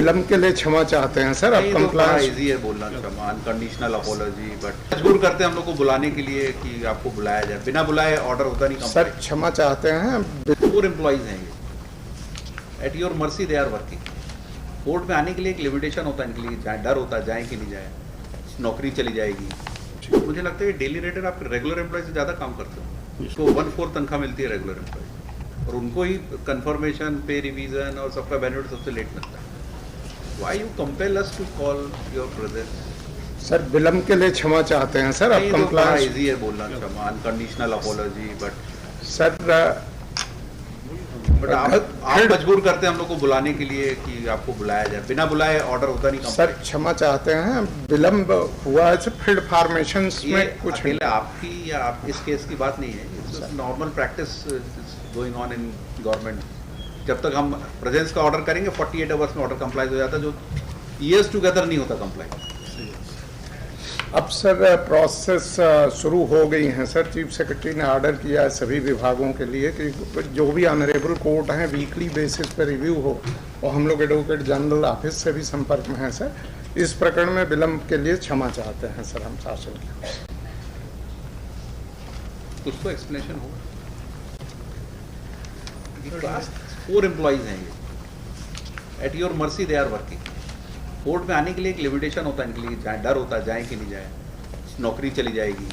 विलम्ब के लिए क्षमा चाहते हैं सर। अब कंप्लायंस इजी है बोलना क्षमा, अनकंडीशनल अपॉलॉजी, बट मजबूर करते हैं हम लोग को बुलाने के लिए कि आपको बुलाया जाए, बिना बुलाए ऑर्डर होता नहीं सर, क्षमा चाहते हैं। 4 एम्प्लॉइज हैं ये, at your mercy they are working. Court में आने के लिए एक लिमिटेशन होता है इनके लिए, जाए डर होता है जाए कि नहीं जाए, नौकरी चली जाएगी। मुझे लगता है डेली रेटेड आप रेगुलर एम्प्लॉय से ज़्यादा काम करते हो, उसको 1/4 तनख्वाह मिलती है रेगुलर एम्प्लॉय, और उनको ही कन्फर्मेशन, पे रिवीजन और सबका बेनिफिट सबसे लेट मिलता है। Why you compel us to call your presence? Sir, विलम्ब के लिए क्षमा चाहते हैं सर। अब कंप्लायंस इजी है बोलना क्षमा, अनकंडीशनल अपॉलॉजी, बट सर आप मजबूर करते हैं हम लोग को बुलाने के लिए कि आपको बुलाया जाए, बिना बुलाए ऑर्डर होता नहीं। सर, क्षमा चाहते हैं, विलम्ब हुआ है सर। फील्ड फॉर्मेशंस में कुछ अकेले आपकी या आप इस केस की बात नहीं है, normal practice going on in government. जब तक हम प्रेजेंस का ऑर्डर करेंगे 48 आवर्स में ऑर्डर कंप्लाइज हो जाता है, जो ईयर्स टुगेदर नहीं होता कंप्लाइज। अब सर प्रोसेस शुरू हो गई हैं सर। चीफ सेक्रेटरी ने ऑर्डर किया है सभी विभागों के लिए कि जो भी ऑनरेबल कोर्ट हैं वीकली बेसिस पर रिव्यू हो, और हम लोग एडवोकेट जनरल ऑफिस से भी संपर्क में हैं सर। इस प्रकरण में विलम्ब के लिए क्षमा चाहते हैं सर हम शासन के। कुछ तो एक्सप्लेनेशन होगा। 4 एम्प्लॉइज हैं ये, at your mercy they are working. Court में आने के लिए एक लिमिटेशन होता है इनके लिए, जाए डर होता है जाए कि नहीं जाए, नौकरी चली जाएगी।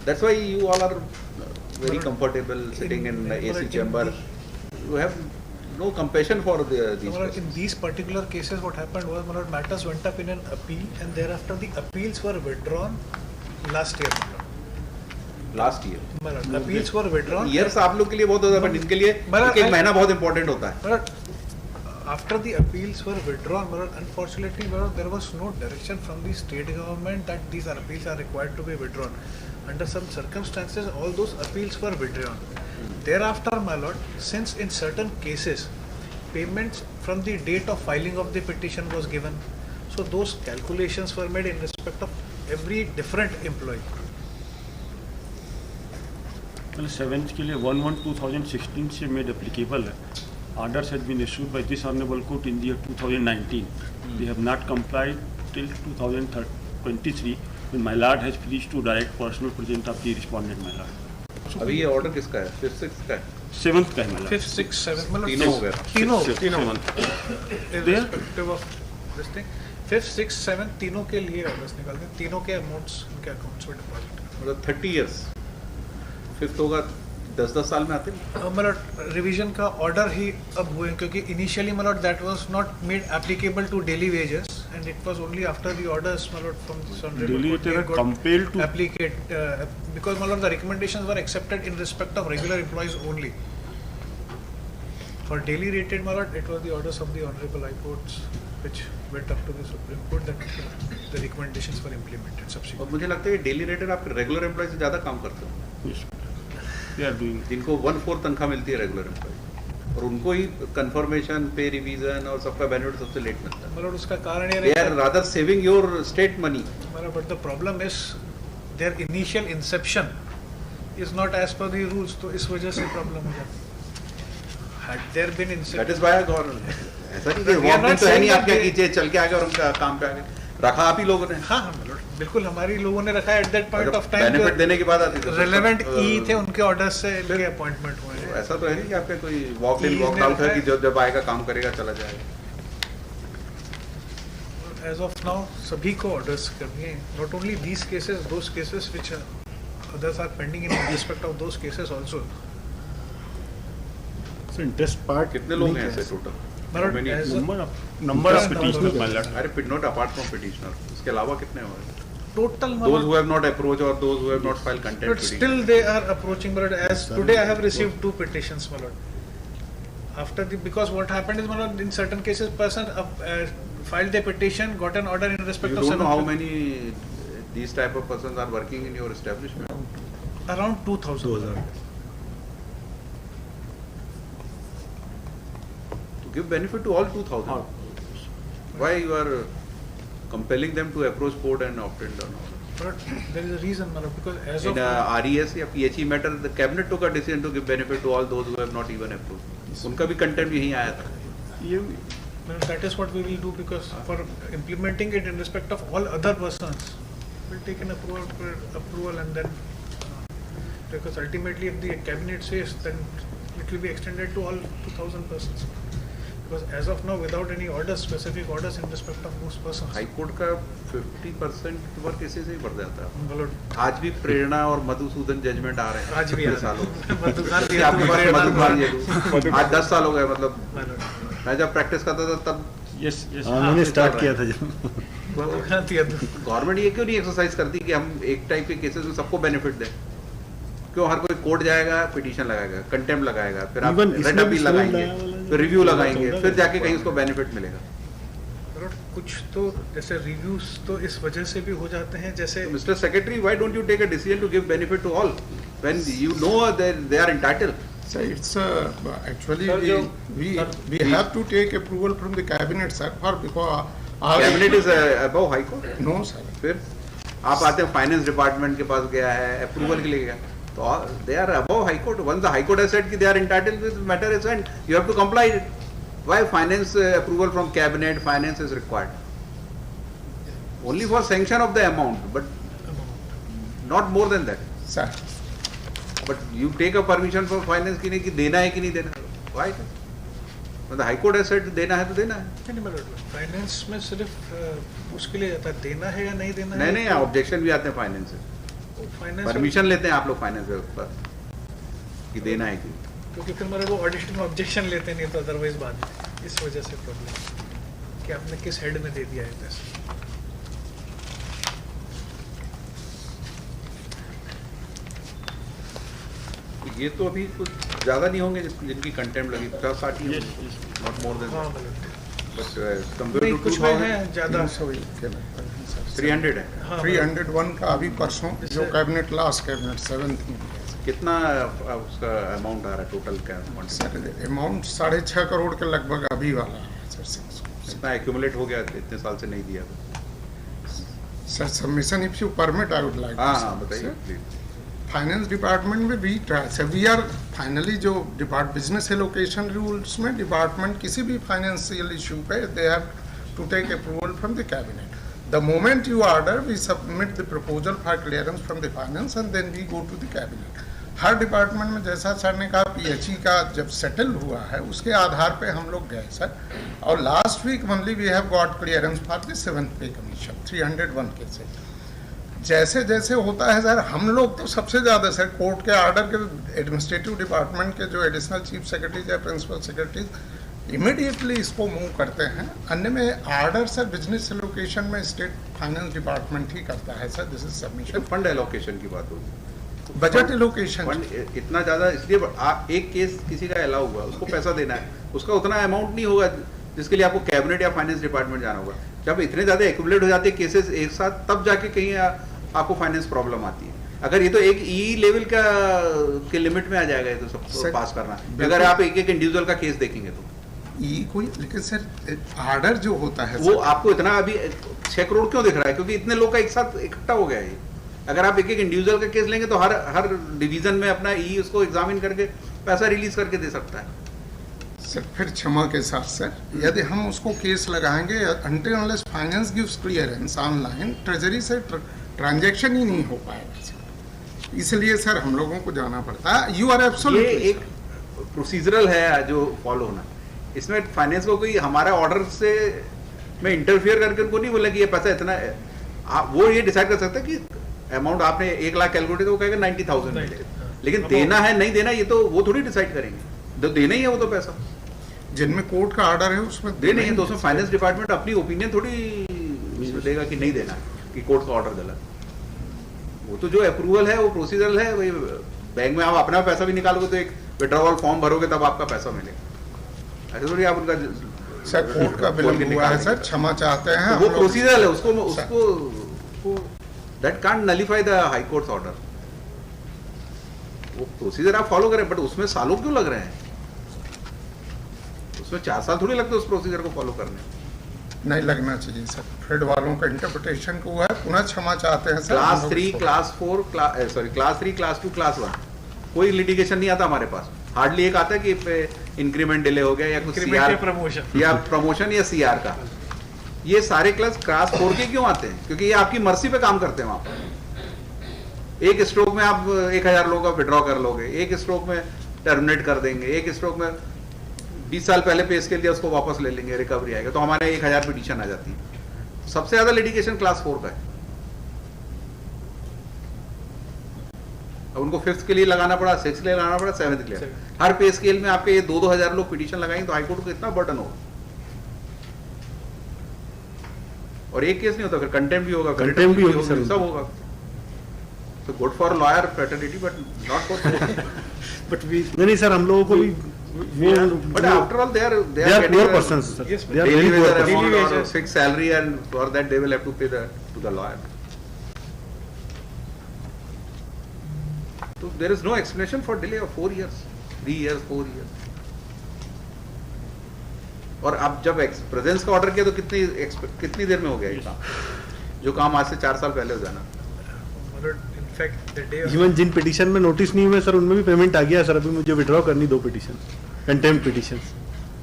That's why you all are very comfortable sitting in AC chamber. You have no compassion for these cases. In these particular cases what happened was matters went up in an appeal and thereafter the appeals were withdrawn last year. appeals were withdrawn. Years आप लोग के लिए बहुत होता है, but इनके लिए एक महीना बहुत इंपॉर्टेंट होता है। After the appeals were withdrawn, unfortunately there was no direction from the state government that these appeals are required to be withdrawn. Under some circumstances all those appeals were withdrawn. Thereafter, my lord, since in certain cases payments from the date of filing of the petition was given, so those calculations were made in respect of every different employee. 7th के लिए 1/1/2016 से made applicable है. Orders had been issued by this honorable court in the year 2019. They have not complied till 2023 when my lord has pleased to direct personal presence of the respondent, my lord. अभी ये order किसका है? 5th 6th का है? 7th का है, my lord. 5th 6th 7th मतलब तीनों हो गए। तीनों month irrespective of this thing 5th 6th 7th तीनों के लिए ऑर्डर्स निकालते हैं, तीनों के अमाउंट्स उनके अकाउंट्स में डिपॉजिट। मतलब 30 इयर्स 5th होगा 10-10 साल में आते हैं। मतलब रिवीजन का ऑर्डर ही अब हुए, क्योंकि इनिशियली मतलब that was not made applicable to daily wages and it was only after the orders from this Daily they were compelled to applicate because the recommendations were accepted in respect of regular employees only. For daily rated it was the orders of the honorable high courts which went up to the Supreme Court that the recommendations were implemented subsequently. और मुझे लगता है daily rated आप regular employ से ज़्यादा काम करते हो। they are doing, जिनको 1/4 तनख्वाह मिलती है रेगुलर एम्प्लॉय, और उनको ही कन्फर्मेशन, पे रिवीजन और सबका बेनिफिट सबसे लेट मिलता है। मतलब उसका कारण ये they are rather saving your state money. But the problem is their initial inception is not as per the rules, तो इस वजह से प्रॉब्लम हो जाती है। Had there been inception, that is why government ऐसा नहीं कि वॉक तो है नहीं आपके नीचे चल के आ गए और उनका काम पे आ गए, रखा आप ही लोगों ने। हाँ बिल्कुल हमारी लोगों ने रखा at that point of time, benefit देने के बाद आती है रेलेवेंट ई थे उनके ऑर्डर्स से इनके अपॉइंटमेंट हुए हैं। ऐसा तो है नहीं कि आपके कोई वॉक इन वॉक आउट है कि जब आएगा काम करेगा चला जाएगा। एज ऑफ नाउ सभी को ऑर्डर्स करनी है, not only these cases, those cases which others are pending in respect of those cases also. so interest part कितने लोग हैं ऐसे total? number of petitioners, my lord. अरे नॉट अपार्ट फ्रॉम पिटिशनर, इसके अलावा कितने हुए? Total those who have not approached or those who have not filed contempt but petition. still they are approaching, but as today I have received 2 petitions, my lord. After the, because what happened is, my lord, in certain cases person filed a petition, got an order in respect You of don't know how many these type of persons are working in your establishment? around 2000. To give benefit to all 2000. Why you are compelling them to approach court and opt in or not? But there is a reason, my lord, because as In of RES या PHE matter, the cabinet took a decision to give benefit to all those who have not even approved. उनका भी contempt यहीं आया था। ये Well, that is what we will do, because for implementing it in respect of all other persons, we'll take an approval and then, because ultimately if the cabinet says, then it will be extended to all 2,000 persons. Because as of now, without any orders, specific orders in respect of those persons. High court का 50% work ऐसे से ही बढ़ जाता है। बोलो, आज भी प्रेरणा और मधुसूदन जजमेंट आ रहे हैं आज भी कितने आ सालों रहे हैं। मधुकार में। आपके पास मधुकार ये मधुकार। आज 10 साल हो गए, मतलब बोलो, मैं जब प्रैक्टिस करता था तब Yes, yes. मैंने स्टार्ट किया था जब मधुकार दिया तो। गवर्नमेंट ये क्यों नहीं एक्सरसाइज करती कि हम एक टाइप के केसेस में सबको बेनिफिट दें? क्यों हर कोई कोर्ट जाएगा, पिटीशन लगाएगा, कंटेम्प्ट लगाएगा, फिर आप Even इसमें रेड अपील भी सुन लगाएंगे, रहा वाला फिर रिव्यू जो लगाएंगे, चौदह फिर का जाके कहीं उसको बेनिफिट मिलेगा। और कुछ तो जैसे रिव्यूज तो इस वजह से भी हो जाते हैं, जैसे mister secretary, why don't you take a decision to give benefit to all when you know they are entitled? So it's actually Sir, we have to take approval from the cabinet, sir, for because our cabinet is above high court. no, sir. फिर आप आते हैं finance department के पास गया है, approval के लिए गया, तो they are above high court. Once the high court has said कि they are entitled, this matter is and you have to comply it. Why finance approval from cabinet, finance is required only for sanction of the amount, but not more than that. Sir, but you take a permission for finance की नहीं, कि देना है कि नहीं देना। Why? मतलब high court has said देना है तो देना है। फाइनेंस में सिर्फ उसके लिए जाता है, देना है या नहीं देना है। नहीं नहीं, ऑब्जेक्शन भी आते हैं फाइनेंस से, फाइनेंस परमिशन लेते हैं आप लोग फाइनेंस से पर कि देना है कि। क्योंकि फिर हमारे वो ऑडिशन में ऑब्जेक्शन लेते नहीं, तो अदरवाइज बाद में इस वजह से प्रॉब्लम कि आपने किस हेड में दे दिया है पैसे। ये तो अभी कुछ ज्यादा नहीं होंगे जिनकी कंटेम्प्ट लगी, 50-60 ही Yes, होंगे, yes. नॉट मोर देन हाँ दैट। मतलब बट नहीं, कंपेयर टू कुछ में है ज़्यादा। 300 है। हाँ, 301 का अभी परसों जो जैसे- कैबिनेट लास्ट कैबिनेट 7th में किया, कितना उसका अमाउंट आ रहा है टोटल का अमाउंट? सर अमाउंट 6.5 करोड़ के लगभग अभी वाला है सर। इतना एक्यूमुलेट हो गया, इतने साल से नहीं दिया। Sir submission if you permit I would like हाँ हाँ बताइए प्लीज। फाइनेंस डिपार्टमेंट में we try sir, we are finally जो बिजनेस एलोकेशन रूल्स में डिपार्टमेंट किसी भी फाइनेंशियल इशू पे they have to take approval from the cabinet. The moment you order we submit the proposal for clearance from the finance and then we go to the cabinet. हर department में जैसा sir ने कहा PHE का जब settle हुआ है उसके आधार पे हम लोग गए सर, और last week only we have got clearance for the 7th pay commission 301 cases. जैसे जैसे होता है सर, हम लोग तो सबसे ज़्यादा सर कोर्ट के ऑर्डर के एडमिनिस्ट्रेटिव डिपार्टमेंट के जो एडिशनल चीफ सेक्रेटरीज या प्रिंसिपल सेक्रेटरीज इमीडिएटली इसको मूव करते हैं। अन्य में ऑर्डर सर बिजनेस एलोकेशन में स्टेट फाइनेंस डिपार्टमेंट ही करता है sir, this is submission. Fund allocation की बात होगी, बजट एलोकेशन फंड इतना ज्यादा इसलिए आप एक केस किसी का अलाउ हुआ, उसको पैसा देना है, उसका उतना अमाउंट नहीं होगा जिसके लिए आपको कैबिनेट या फाइनेंस डिपार्टमेंट जाना होगा। जब इतने ज्यादा एक्यूमुलेट हो जाते हैं केसेस एक साथ, तब जाके कहीं आपको फाइनेंस प्रॉब्लम आती है। अगर ये तो एक ई लेवल का के लिमिट में आ जाएगा, ये तो सबको पास करना। अगर आप एक एक इंडिविजुअल का केस देखेंगे तो ये कोई, लेकिन सर ऑर्डर जो होता है वो आपको इतना अभी 6 करोड़ क्यों दिख रहा है? क्योंकि इतने लोग का एक साथ इकट्ठा हो गया है। अगर आप एक एक इंडिविजुअल का केस लेंगे तो हर डिवीजन में अपना ई उसको एग्जामिन करके पैसा रिलीज करके दे सकता है। सर फिर क्षमा के साथ सर, यदि हम उसको केस लगाएंगे until unless finance gives clearance online, treasury से ट्रांजैक्शन ही नहीं हो पाएगा सर। इसलिए सर हम लोगों को जाना पड़ता है। यू आर ये एब्सोल्युटली एक प्रोसीजरल है जो फॉलो होना। इसमें फाइनेंस को कोई हमारा ऑर्डर से में इंटरफियर करके उनको नहीं बोला कि ये पैसा इतना है। वो ये डिसाइड कर सकता है कि अमाउंट आपने 1 लाख कैलकुलेट तो वो कहेगा 90,000 मिलेगा, लेकिन देना है नहीं देना ये तो वो थोड़ी डिसाइड करेंगे। तो देना ही है वो तो पैसा जिनमें कोर्ट का ऑर्डर है उसमें दे नहीं है, तो उसमें फाइनेंस डिपार्टमेंट अपनी ओपिनियन थोड़ी देगा कि नहीं देना कि कोर्ट का ऑर्डर गलत। वो तो जो अप्रूवल है वो प्रोसीजरल है। वही बैंक में आप अपना पैसा भी निकालोगे तो एक विड्रॉवल फॉर्म भरोगे तब आपका पैसा मिलेगा। ऐसे थोड़ी आप उनका सर कोर्ट का विलंब हुआ है सर, क्षमा चाहते हैं। तो हम वो लोग- प्रोसीजरल है, उसको that can't nullify the high court order. वो प्रोसीजर आप फॉलो करें, बट उसमें सालों क्यों लग रहे हैं? उसमें 4 साल थोड़ी लगते उस प्रोसीजर को फॉलो करने। नहीं लगना चाहिए सर, फेड वालों का इंटरप्रिटेशन को हुआ है। पुनः क्षमा चाहते हैं सर। क्लास हम लोग 3 इसको- क्लास 4 क्लास 3 क्लास 2 क्लास 1 कोई लिटिगेशन नहीं आता हमारे पास। हार्डली एक आता है कि इंक्रीमेंट डिले हो गया या कुछ Increment CR या promotion। या प्रमोशन या CR का, ये सारे क्लास क्लास 4 के क्यों आते हैं? क्योंकि ये आपकी मर्जी पे काम करते हैं वहां पर। एक स्ट्रोक में आप 1000 लोगों का विड्रॉ कर लोगे, एक स्ट्रोक में टर्मिनेट कर देंगे, एक स्ट्रोक में 20 साल पहले पे स्केल दिया उसको वापस ले लेंगे, रिकवरी आएगा, तो हमारे 1000 पिटीशन आ जाती है। सबसे ज्यादा लिटिगेशन क्लास 4 का है। अब उनको 5th के लिए लगाना पड़ा, 6th के लिए लगाना पड़ा, 7th के लिए। हर पे स्केल में आपके ये 2-2 हजार लोग पिटीशन लगाएंगे तो हाईकोर्ट को कितना बर्डन होगा। और एक केस नहीं होता, फिर कंटेम्प्ट भी होगा, कंटेम्प्ट भी होगी सर, सब होगा। तो good for lawyer fraternity but not for but we नहीं सर, हम लोगों को भी but after all they are poor persons sir. Yes, They are daily very poor wage persons. amount or fixed salary, and for that they will have to pay to the lawyer. So there is no explanation for delay of 4 years, 3 years, 4 years. और अब जब presence का order किया तो कितनी देर में हो गया ये काम, जो काम आज से 4 साल पहले हो जाना। In fact, the day of even जिन पिटीशन में नोटिस नहीं हुए सर, उनमें भी पेमेंट आ गया सर। अभी मुझे विड्रॉ करनी 2 पिटीशन, कंटेम्प्ट पिटीशन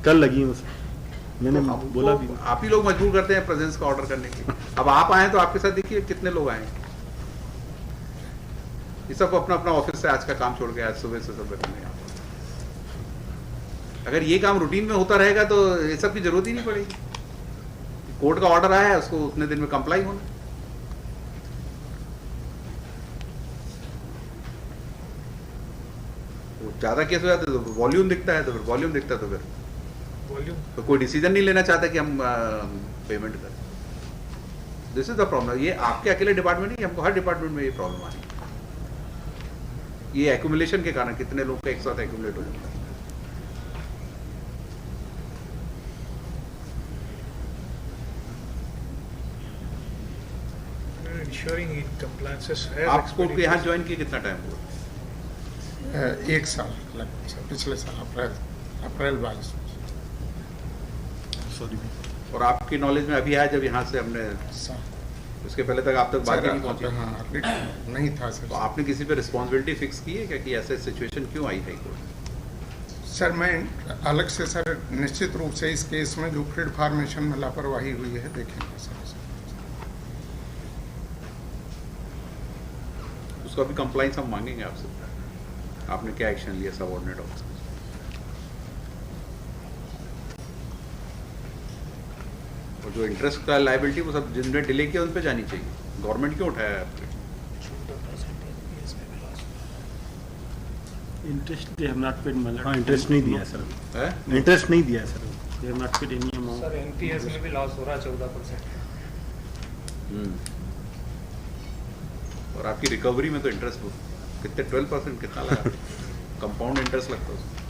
कल लगी है सर। मैंने बोला भी, आप ही लोग मजबूर करते हैं प्रेजेंस का ऑर्डर करने के। अब आप आए तो आपके साथ देखिए कितने लोग आए। ये सब अपना अपना ऑफिस से आज का काम छोड़ के आज सुबह से सब बैठे हैं। अगर ये काम रूटीन में होता रहेगा तो ये सब की जरूरत ही नहीं पड़ेगी। कोर्ट का ऑर्डर आया है, उसको उतने दिन में कंप्लाई होना। ज्यादा केस हो जाते तो वॉल्यूम दिखता है, तो फिर वॉल्यूम दिखता है तो फिर volume, तो कोई डिसीजन नहीं लेना चाहता कि हम पेमेंट करें। This is the problem. ये आपके अकेले डिपार्टमेंट नहीं, हमको हर डिपार्टमेंट में ये प्रॉब्लम आ रही है। ये एक्यूमुलेशन के कारण कितने लोग का एक साथ एक्यूमुलेट हो जाता है। ensuring in compliances as आप कोर्ट को यहाँ expeditious- ज्वाइन किए कितना टाइम हुआ? 1 साल लगभग सर, पिछले साल अप्रैल 22 सॉरी और आपकी नॉलेज में अभी आया जब यहाँ से हमने, उसके पहले तक आप तक बात ही नहीं पहुंची। हाँ, नहीं था तो सर। आपने किसी पे रिस्पॉन्सिबिलिटी फिक्स की है क्या कि ऐसे सिचुएशन क्यों आई है कोर्ट? सर मैं अलग से सर निश्चित रूप से इस केस में जो क्रेड फॉर्मेशन में लापरवाही हुई है देखेंगे सर। उसका भी कंप्लाइंस हम मांगेंगे आपसे। आपने क्या एक्शन लिया सबऑर्डिनेट ऑफिसर? और जो इंटरेस्ट का लायबिलिटी वो सब जिनने डिले किया उन पे जानी चाहिए। गवर्नमेंट क्यों उठाया है आपने? Interest they have not paid my हाँ, इंटरेस्ट नहीं दिया है सर, है? इंटरेस्ट नहीं दिया है sir. They have not paid any amount. Sir NPS में भी लॉस हो रहा है 14%। और आपकी रिकवरी में तो इंटरेस्ट कितने 12% कितना लगा? कंपाउंड इंटरेस्ट लगता है उसमें।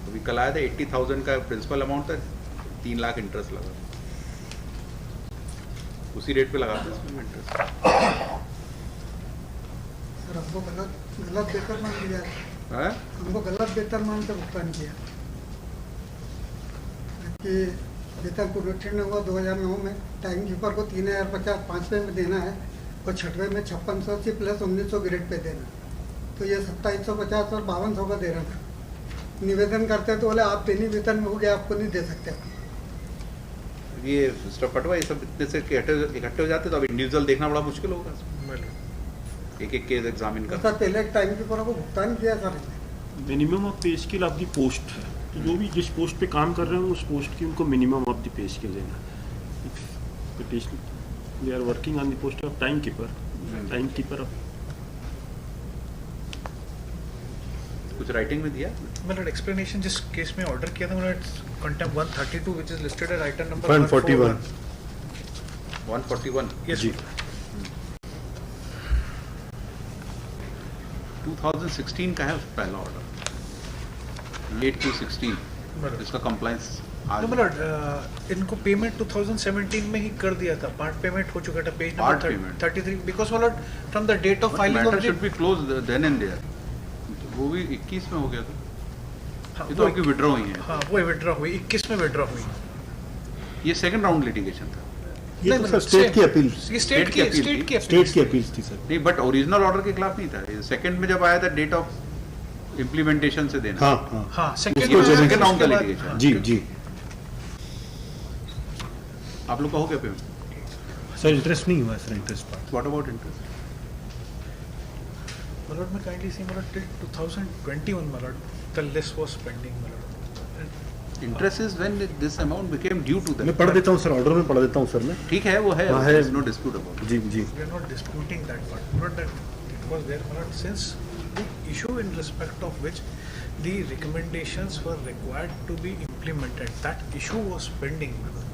तो भी कल आया था 80,000 का प्रिंसिपल अमाउंट था, 3 लाख इंटरेस्ट लगा। उसी रेट पे लगाते हैं इसमें इंटरेस्ट। सर हमको गलत वेतनमान दिया है। है? हमको गलत वेतनमान से भुगतान किया कि वेतन प्रोडक्शन हुआ 2009 में, टाइम कीपर को 3050 5वें में देना है और 6वें में 5680 प्लस 1900 ग्रेड पे देना। तो ये 2750 और 5200 का दे रहा था। निवेदन करते तो बोले आप पेनी वेतन में हो गया, आपको नहीं दे सकते। ये मिस्टर पटवा ये सब इतने से इकट्ठे हो जाते तो अब इंडिविजुअल देखना बड़ा मुश्किल होगा। एक एक केस एग्जामिन तो कर। सर पहले टाइम कीपर को भुगतान किया सर। मिनिमम ऑफ पे स्केल ऑफ द पोस्ट है, तो जो भी जिस पोस्ट पे काम कर रहे हैं उस पोस्ट की उनको minimum of the pay scale देना। They are working on the post of time keeper कुछ राइटिंग में दिया? मैंने एक्सप्लेनेशन जिस केस में ऑर्डर किया था मैंने contempt 132 which is listed as item number 141 141 yes जी। 2016 का है पहला ऑर्डर, 8/2/16। इसका कंप्लायंस आज इनको पेमेंट 2017 में ही कर दिया था। पार्ट पेमेंट हो चुका था। पेज Part नंबर payment. 33 because from the date of filing of matter should the be close then and there. वो भी 21 में हो गया था। ये तो आपकी विड्रॉ हुई है। हाँ वो विड्रॉ हुई 21 में विड्रॉ हुई। ये सेकंड राउंड लिटिगेशन था। ये तो सर स्टेट की अपील, ये स्टेट की appeal स्टेट थी। की स्टेट की अपील थी सर। नहीं बट ओरिजिनल ऑर्डर के खिलाफ नहीं था। सेकंड में जब आया था डेट ऑफ इम्प्लीमेंटेशन से देना। हाँ हाँ हाँ सेकेंड उसको चलेंगे। second round का litigation। जी जी आप लोग का हो गया पेमेंट? सर इंटरेस्ट नहीं हुआ sir, interest part. What about interest? My lord, may kindly see, my lord, till 2021, my lord, the list was pending, my lord. Interest is when this amount became due to मैं them. पढ़ देता हूँ sir, order में पढ़ देता हूँ sir मैं। ठीक है, वो है, हाँ, है। No dispute about. जी जी We are not disputing that part, but that it was there, my lord, since the issue in respect of which the recommendations were required to be implemented, that issue was pending, my lord.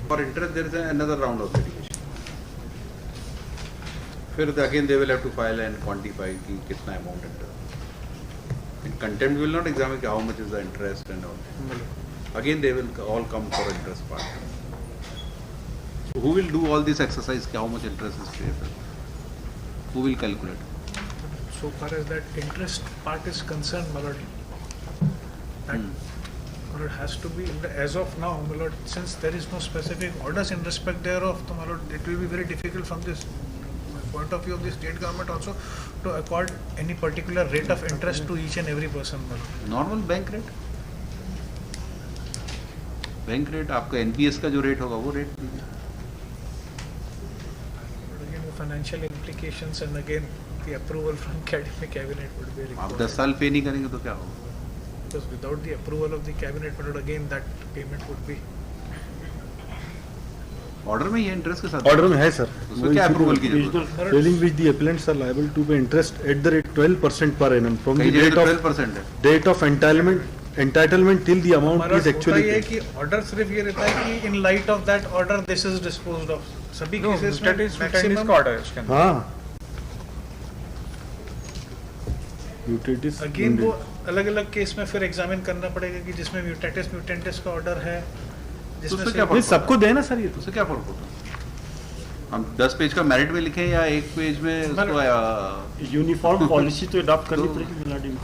For interest there is another round of litigation. फिर again they will have to file and quantify कि कितना amount interest. Contempt will not examine how much is the interest and all. Again they will all come for interest part. So who will do all this exercise? How much interest is paid? Who will calculate? So far as that interest part is concerned, my lord, that my lord, has to be, as of now, my lord, since there is no specific orders in respect thereof, so my lord, it will be very difficult from this point of view of the state government also to accord any particular rate of interest to each and every person, my lord. Normal bank rate? Bank rate आपका NPS का जो rate होगा वो rate दीजिए। But again, the financial implications and again the approval from cabinet would be आप required. 10 साल पे नहीं करेंगे तो क्या होगा? Because without the approval of the cabinet, but again that payment would be. Order में ही है इंटरेस्ट के साथ। ऑर्डर में है सर। उसमें क्या अप्रूवल की जरूरत है? Dealing with the appellants are liable to pay interest at the rate 12% per annum from the कई जगह date तो of 12% है। date of entitlement till the amount हमारा is होता actually ये है paid. कि ऑर्डर सिर्फ ये रहता है कि in light of that order this is disposed of. सभी No, cases that is maximum का order है उसके अंदर। हाँ Utilities अगेन वो अलग अलग केस में फिर एग्जामिन करना पड़ेगा कि जिसमें म्यूटेटिस म्यूटेंटिस का ऑर्डर है, जिसमें उससे से- क्या नहीं, सबको देना सर ये तो। उससे क्या फर्क होता है? हम 10 पेज का मेरिट में लिखें या एक पेज में उसको यूनिफॉर्म पॉलिसी तो अडॉप्ट करनी पड़ेगी मिलाडी में।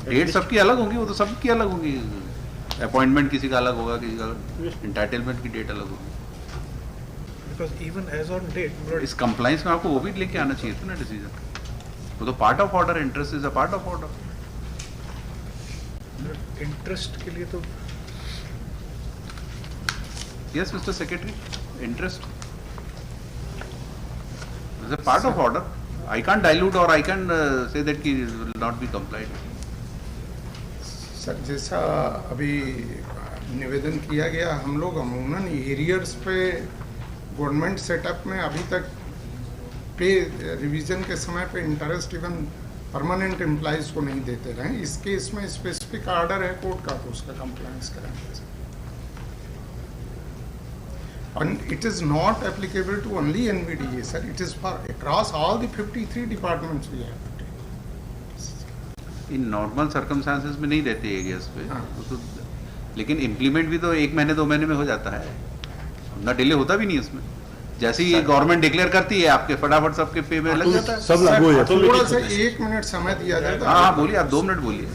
डेट सबकी अलग होंगी, वो तो सबकी अलग होंगी। अपॉइंटमेंट किसी का अलग होगा, किसी का इंटाइटलमेंट की डेट अलग होगी। because even as on date, but इस कंप्लाइंस में आपको वो भी लेके आना चाहिए था ना डिसीजन। वो तो part of order, interest is a part of order. Interest के लिए तो yes mister secretary, interest is a part of order. I can dilute और आई कैन से दैट कि will not be complied. Sir जैसा अभी निवेदन किया गया, हम लोग अमूमन एरियर्स पे गवर्नमेंट सेटअप में अभी तक पे रिवीजन के समय पे इंटरेस्ट इवन परमानेंट एम्प्लॉइज को नहीं देते रहे। इस केस में स्पेसिफिक ऑर्डर है कोर्ट का, तो उसका कंप्लायंस कराएंगे। And it is not applicable to only NVDA, sir. It is for across all the 53 departments we have. In normal circumstances में नहीं देते एरियाज पे। हाँ। वो तो, लेकिन इम्प्लीमेंट भी तो 1 महीने 2 महीने में हो जाता है ना, डिले होता भी नहीं उसमें। जैसे ही गवर्नमेंट डिक्लेयर करती है आपके फटाफट सबके पे में लग जाता है। सब लागू हो जाता है। थोड़ा सा 1 मिनट समय दिया जाता है। हाँ बोलिए, आप 2 मिनट बोलिए।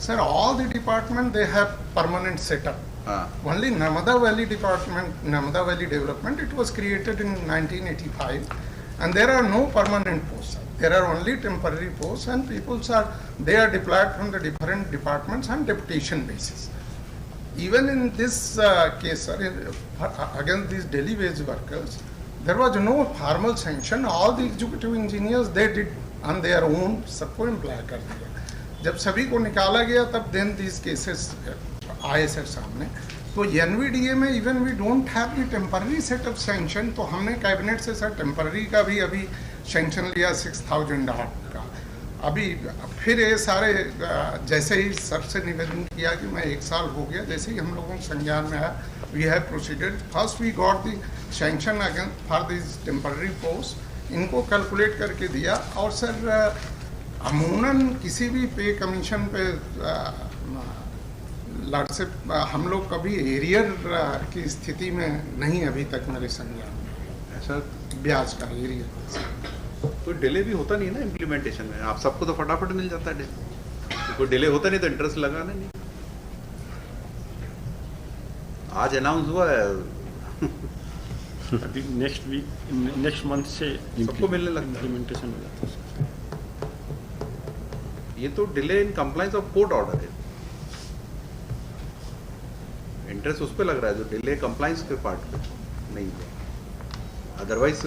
Sir, all the department they have permanent setup. हाँ Only Narmada Valley Department, Narmada Valley Development, it was created in 1985, and there are no permanent posts. There are only temporary posts, and they are deployed from the different departments on deputation basis. Even in this case, sir, against these daily wage workers, there was no formal sanction. All the executive engineers they did on their own, सबको employ कर दिया। जब सभी को निकाला गया तब then these cases आए सर सामने। तो एनवीडीए में even we don't have the temporary setup sanction, तो हमने कैबिनेट से सर टेम्पररी का भी अभी सैंक्शन लिया 6000 का। अभी फिर ये सारे जैसे ही सर से निवेदन किया कि मैं 1 साल हो गया, जैसे ही हम लोगों को संज्ञान में आया, we have proceeded. First we got the sanction again for this temporary post, इनको कैलकुलेट करके दिया। और सर अमूमन किसी भी पे कमीशन पे लड़से हम लोग कभी एरियर की स्थिति में नहीं अभी तक मेरे संज्ञान में ऐसा ब्याज का एरियर। कोई डिले भी होता नहीं है ना इम्प्लीमेंटेशन में। आप सबको तो फटाफट मिल जाता है डिले, तो कोई डिले होता नहीं तो इंटरेस्ट लगाना नहीं। आज अनाउंस हुआ है, अभी नेक्स्ट मंथ से सबको मिलने लगता है। इम्प्लीमेंटेशन हो जाता है। ये तो delay in compliance of court order है। इंटरेस्ट उस पे लग रहा है जो डिले कंप्लायंस के पार्ट पे नहीं है। अदरवाइज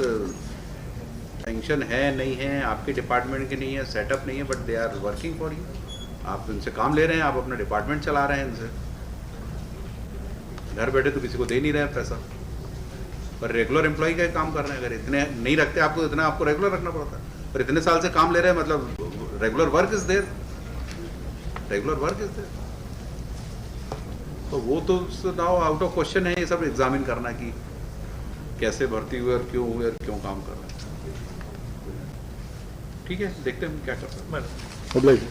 टेंशन है नहीं है, आपके डिपार्टमेंट के नहीं है, सेटअप नहीं है, but they are working for you. आप इनसे काम ले रहे हैं, आप अपना डिपार्टमेंट चला रहे हैं इनसे, घर बैठे तो किसी को दे नहीं रहे हैं पैसा, पर रेगुलर एम्प्लॉय का काम कर रहे हैं। अगर इतने नहीं रखते आपको, इतना आपको रेगुलर रखना पड़ता है, पर इतने साल से काम ले रहे हैं, मतलब regular work is there, regular work is there. तो वो तो नाउ आउट ऑफ क्वेश्चन है ये सब एग्जामिन करना कि कैसे भर्ती हुए और क्यों काम कर रहे हैं। ठीक है, देखते हैं हम क्या कर सकते हैं। Obliged.